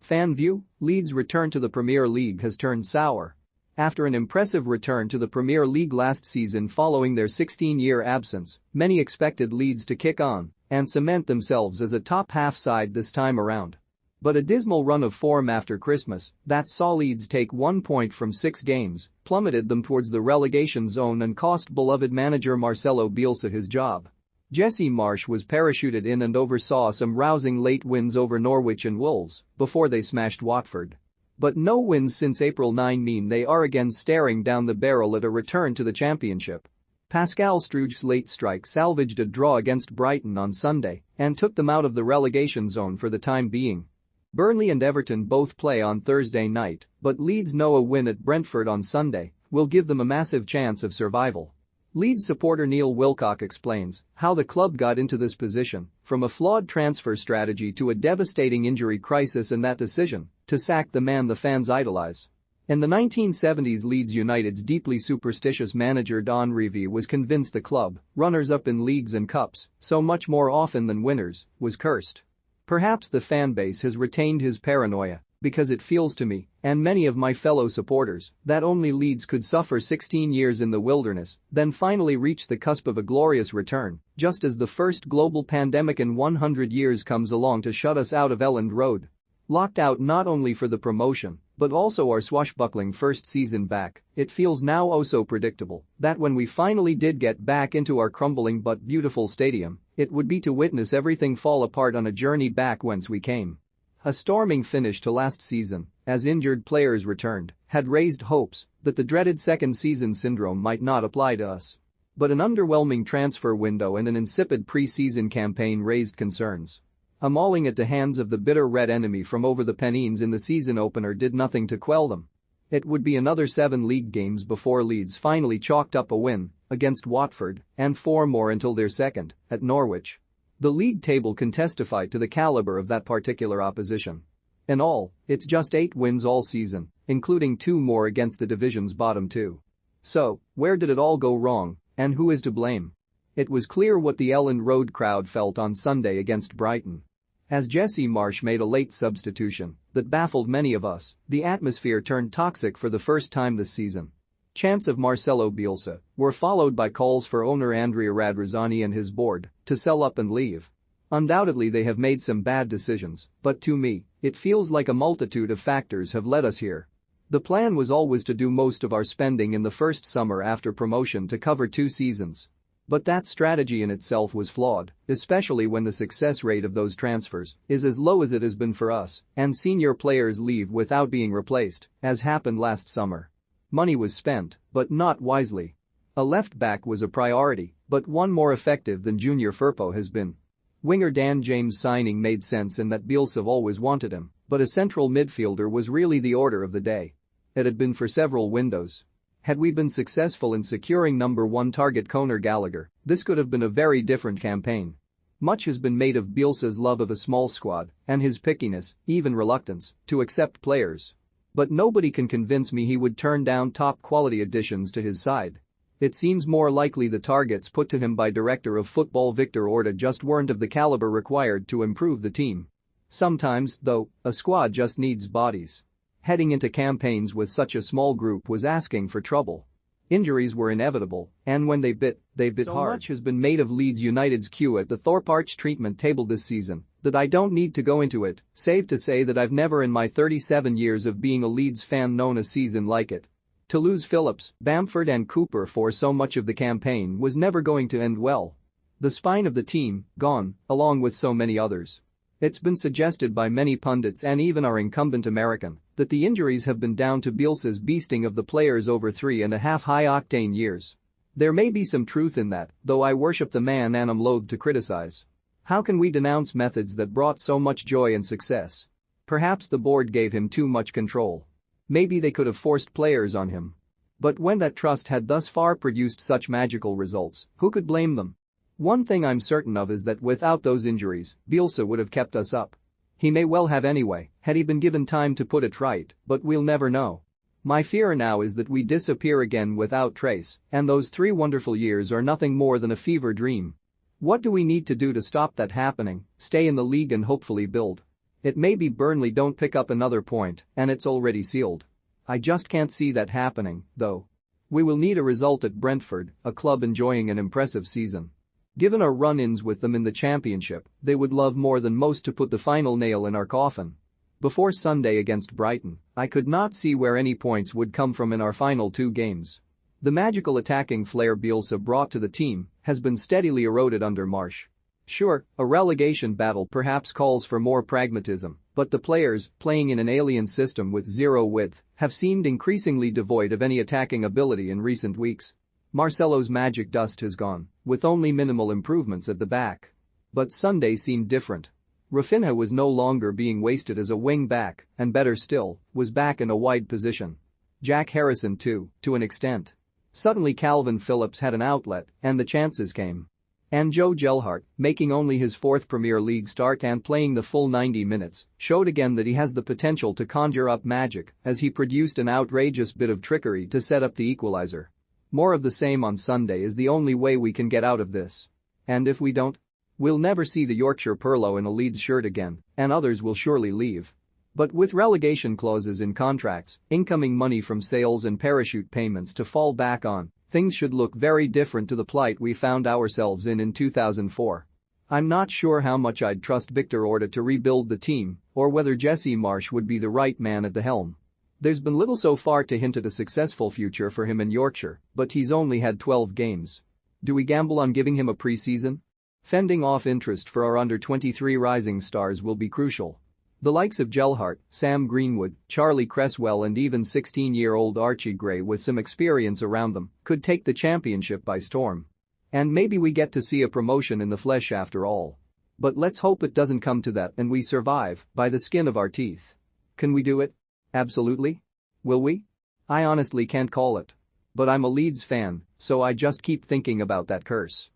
Fan view: Leeds' return to the Premier League has turned sour. After an impressive return to the Premier League last season following their 16-year absence, many expected Leeds to kick on and cement themselves as a top-half side this time around. But a dismal run of form after Christmas that saw Leeds take 1 point from 6 games plummeted them towards the relegation zone and cost beloved manager Marcelo Bielsa his job. Jesse Marsch was parachuted in and oversaw some rousing late wins over Norwich and Wolves before they smashed Watford. But no wins since April 9 mean they are again staring down the barrel at a return to the Championship. Pascal Struij's late strike salvaged a draw against Brighton on Sunday and took them out of the relegation zone for the time being. Burnley and Everton both play on Thursday night, but Leeds know a win at Brentford on Sunday will give them a massive chance of survival. Leeds supporter Neil Wilcock explains how the club got into this position, from a flawed transfer strategy to a devastating injury crisis and that decision to sack the man the fans idolize. In the 1970s, Leeds United's deeply superstitious manager Don Revie was convinced the club, runners-up in leagues and cups, so much more often than winners, was cursed. Perhaps the fanbase has retained his paranoia because it feels to me, and many of my fellow supporters, that only Leeds could suffer 16 years in the wilderness, then finally reach the cusp of a glorious return, just as the first global pandemic in 100 years comes along to shut us out of Elland Road. Locked out not only for the promotion, but also our swashbuckling first season back, it feels now oh so predictable that when we finally did get back into our crumbling but beautiful stadium, it would be to witness everything fall apart on a journey back whence we came. A storming finish to last season, as injured players returned, had raised hopes that the dreaded second season syndrome might not apply to us. But an underwhelming transfer window and an insipid pre-season campaign raised concerns. A mauling at the hands of the bitter red enemy from over the Pennines in the season opener did nothing to quell them. It would be another 7 league games before Leeds finally chalked up a win against Watford and 4 more until their second at Norwich. The league table can testify to the caliber of that particular opposition. In all, it's just 8 wins all season, including 2 more against the division's bottom 2. So, where did it all go wrong, and who is to blame? It was clear what the Elland Road crowd felt on Sunday against Brighton. As Jesse Marsch made a late substitution that baffled many of us, the atmosphere turned toxic for the first time this season. Chants of Marcelo Bielsa were followed by calls for owner Andrea Radrizzani and his board to sell up and leave. Undoubtedly they have made some bad decisions, but to me, it feels like a multitude of factors have led us here. The plan was always to do most of our spending in the first summer after promotion to cover 2 seasons. But that strategy in itself was flawed, especially when the success rate of those transfers is as low as it has been for us, and senior players leave without being replaced, as happened last summer. Money was spent, but not wisely. A left-back was a priority, but one more effective than Junior Firpo has been. Winger Dan James' signing made sense in that Bielsa always wanted him, but a central midfielder was really the order of the day. It had been for several windows. Had we been successful in securing number 1 target Conor Gallagher, this could have been a very different campaign. Much has been made of Bielsa's love of a small squad and his pickiness, even reluctance, to accept players. But nobody can convince me he would turn down top-quality additions to his side. It seems more likely the targets put to him by Director of Football Victor Orta just weren't of the caliber required to improve the team. Sometimes, though, a squad just needs bodies. Heading into campaigns with such a small group was asking for trouble. Injuries were inevitable, and when they bit hard. So much has been made of Leeds United's queue at the Thorpe Arch treatment table this season that I don't need to go into it, save to say that I've never in my 37 years of being a Leeds fan known a season like it. To lose Phillips, Bamford and Cooper for so much of the campaign was never going to end well. The spine of the team, gone, along with so many others. It's been suggested by many pundits and even our incumbent American that the injuries have been down to Bielsa's beasting of the players over 3.5 high-octane years. There may be some truth in that, though I worship the man and am loath to criticize. How can we denounce methods that brought so much joy and success? Perhaps the board gave him too much control. Maybe they could have forced players on him. But when that trust had thus far produced such magical results, who could blame them? One thing I'm certain of is that without those injuries, Bielsa would have kept us up. He may well have anyway, had he been given time to put it right, but we'll never know. My fear now is that we disappear again without trace, and those 3 wonderful years are nothing more than a fever dream. What do we need to do to stop that happening? Stay in the league and hopefully build. It may be Burnley don't pick up another point and it's already sealed. I just can't see that happening, though. We will need a result at Brentford, a club enjoying an impressive season. Given our run-ins with them in the Championship, they would love more than most to put the final nail in our coffin. Before Sunday against Brighton, I could not see where any points would come from in our final 2 games. The magical attacking flair Bielsa brought to the team has been steadily eroded under Marsch. Sure, a relegation battle perhaps calls for more pragmatism, but the players, playing in an alien system with zero width, have seemed increasingly devoid of any attacking ability in recent weeks. Marcelo's magic dust has gone, with only minimal improvements at the back. But Sunday seemed different. Rafinha was no longer being wasted as a wing-back and, better still, was back in a wide position. Jack Harrison too, to an extent. Suddenly Calvin Phillips had an outlet and the chances came. And Joe Gelhardt, making only his 4th Premier League start and playing the full 90 minutes, showed again that he has the potential to conjure up magic as he produced an outrageous bit of trickery to set up the equalizer. More of the same on Sunday is the only way we can get out of this. And if we don't, we'll never see the Yorkshire Purlo in a Leeds shirt again, and others will surely leave. But with relegation clauses in contracts, incoming money from sales and parachute payments to fall back on, things should look very different to the plight we found ourselves in 2004. I'm not sure how much I'd trust Victor Orta to rebuild the team or whether Jesse Marsch would be the right man at the helm. There's been little so far to hint at a successful future for him in Yorkshire, but he's only had 12 games. Do we gamble on giving him a pre-season? Fending off interest for our under-23 rising stars will be crucial. The likes of Gelhardt, Sam Greenwood, Charlie Cresswell and even 16-year-old Archie Gray with some experience around them could take the Championship by storm. And maybe we get to see a promotion in the flesh after all. But let's hope it doesn't come to that and we survive by the skin of our teeth. Can we do it? Absolutely? Will we? I honestly can't call it. But I'm a Leeds fan, so I just keep thinking about that curse.